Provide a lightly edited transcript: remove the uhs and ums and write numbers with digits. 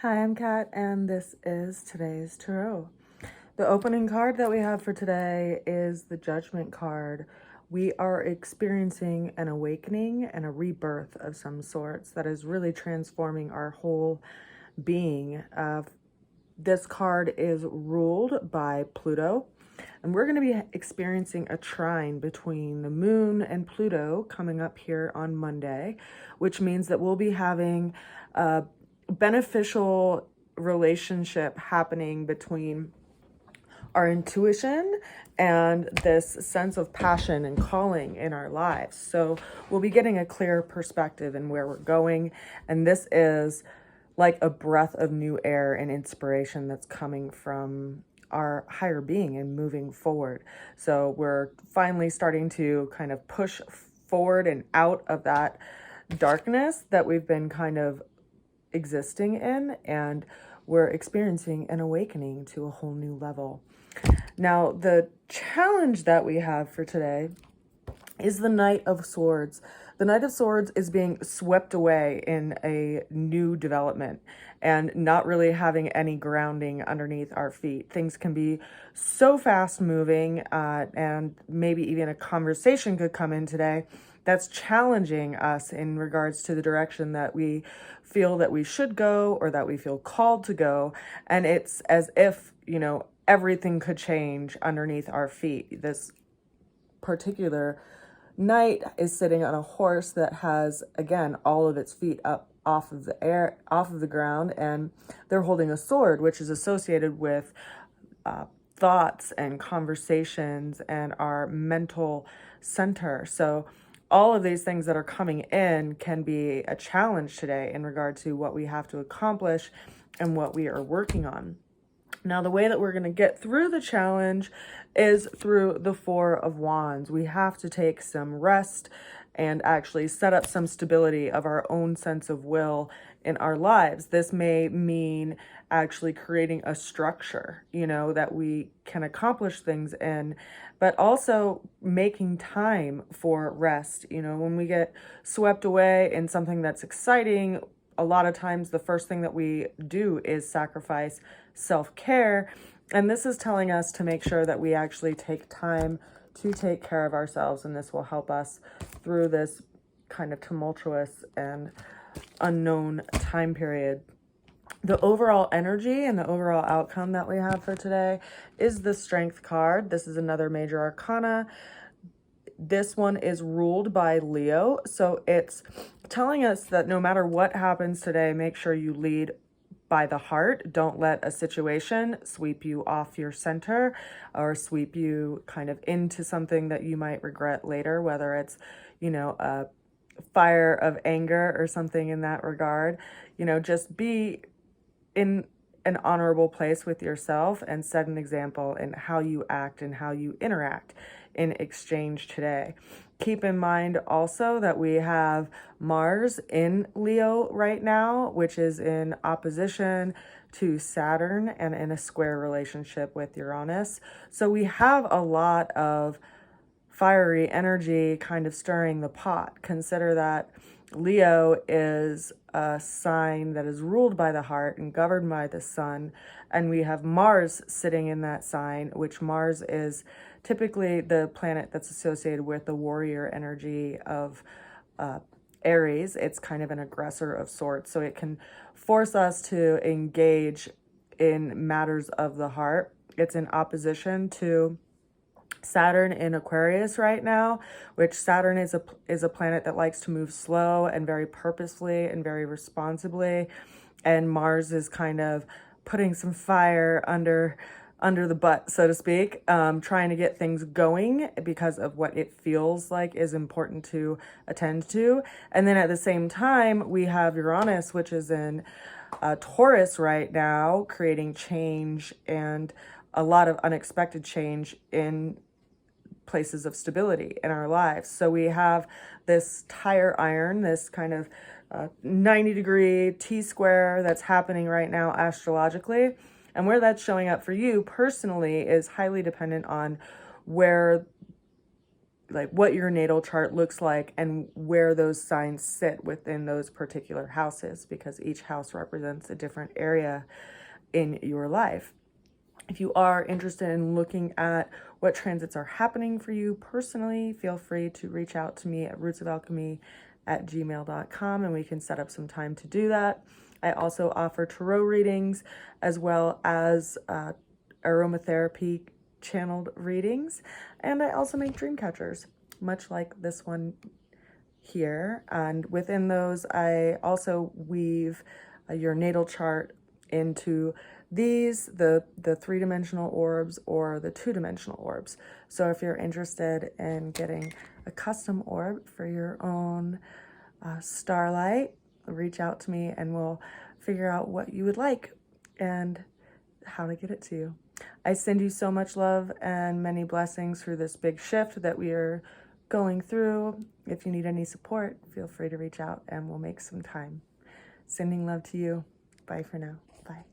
Hi, I'm Kat, and this is today's tarot. The opening card that we have for today is the Judgment card. We are experiencing an awakening and a rebirth of some sorts that is really transforming our whole being. This card is ruled by Pluto, and we're going to be experiencing a trine between the moon and Pluto coming up here on Monday, which means that we'll be having a beneficial relationship happening between our intuition and this sense of passion and calling in our lives. So we'll be getting a clear perspective in where we're going, and this is like a breath of new air and inspiration that's coming from our higher being and moving forward. So we're finally starting to kind of push forward and out of that darkness that we've been kind of existing in, and we're experiencing an awakening to a whole new level. Now, the challenge that we have for today is the Knight of Swords. The Knight of Swords is being swept away in a new development and not really having any grounding underneath our feet. Things can be so fast moving, and maybe even a conversation could come in today that's challenging us in regards to the direction that we feel that we should go or that we feel called to go. And it's as if, everything could change underneath our feet. This particular knight is sitting on a horse that has, again, all of its feet up off of the ground, and they're holding a sword, which is associated with thoughts and conversations and our mental center. So all of these things that are coming in can be a challenge today in regard to what we have to accomplish and what we are working on. Now, the way that we're going to get through the challenge is through the Four of Wands. We have to take some rest and actually set up some stability of our own sense of will in our lives. This may mean actually creating a structure, that we can accomplish things in, but also making time for rest. When we get swept away in something that's exciting, a lot of times the first thing that we do is sacrifice self-care. And this is telling us to make sure that we actually take time to take care of ourselves. And this will help us through this kind of tumultuous and unknown time period. The overall energy and the overall outcome that we have for today is the Strength card. This is another major arcana. This one is ruled by Leo. So it's telling us that no matter what happens today, make sure you lead by the heart. Don't let a situation sweep you off your center or sweep you kind of into something that you might regret later, whether it's, a fire of anger or something in that regard. Just be in an honorable place with yourself and set an example in how you act and how you interact in exchange today. Keep in mind also that we have Mars in Leo right now, which is in opposition to Saturn and in a square relationship with Uranus. So we have a lot of fiery energy kind of stirring the pot. Consider that Leo is a sign that is ruled by the heart and governed by the sun, and we have Mars sitting in that sign, which Mars is typically the planet that's associated with the warrior energy of Aries. It's kind of an aggressor of sorts, so it can force us to engage in matters of the heart. It's in opposition to Saturn in Aquarius right now, which Saturn is a planet that likes to move slow and very purposefully and very responsibly, and Mars is kind of putting some fire under the butt, so to speak, trying to get things going because of what it feels like is important to attend to. And then at the same time, we have Uranus, which is in Taurus right now, creating change and a lot of unexpected change in places of stability in our lives. So we have this tire iron, this kind of 90-degree T-square that's happening right now astrologically. And where that's showing up for you personally is highly dependent on where like what your natal chart looks like and where those signs sit within those particular houses, because each house represents a different area in your life. If you are interested in looking at what transits are happening for you personally, feel free to reach out to me at rootsofalchemy@gmail.com and we can set up some time to do that. I also offer tarot readings as well as aromatherapy channeled readings, and I also make dream catchers, much like this one here. And within those, I also weave your natal chart into these, the three-dimensional orbs or the two-dimensional orbs. So if you're interested in getting a custom orb for your own starlight, reach out to me and we'll figure out what you would like and how to get it to you. I send you so much love and many blessings through this big shift that we are going through. If you need any support, feel free to reach out and we'll make some time. Sending love to you. Bye for now. Bye.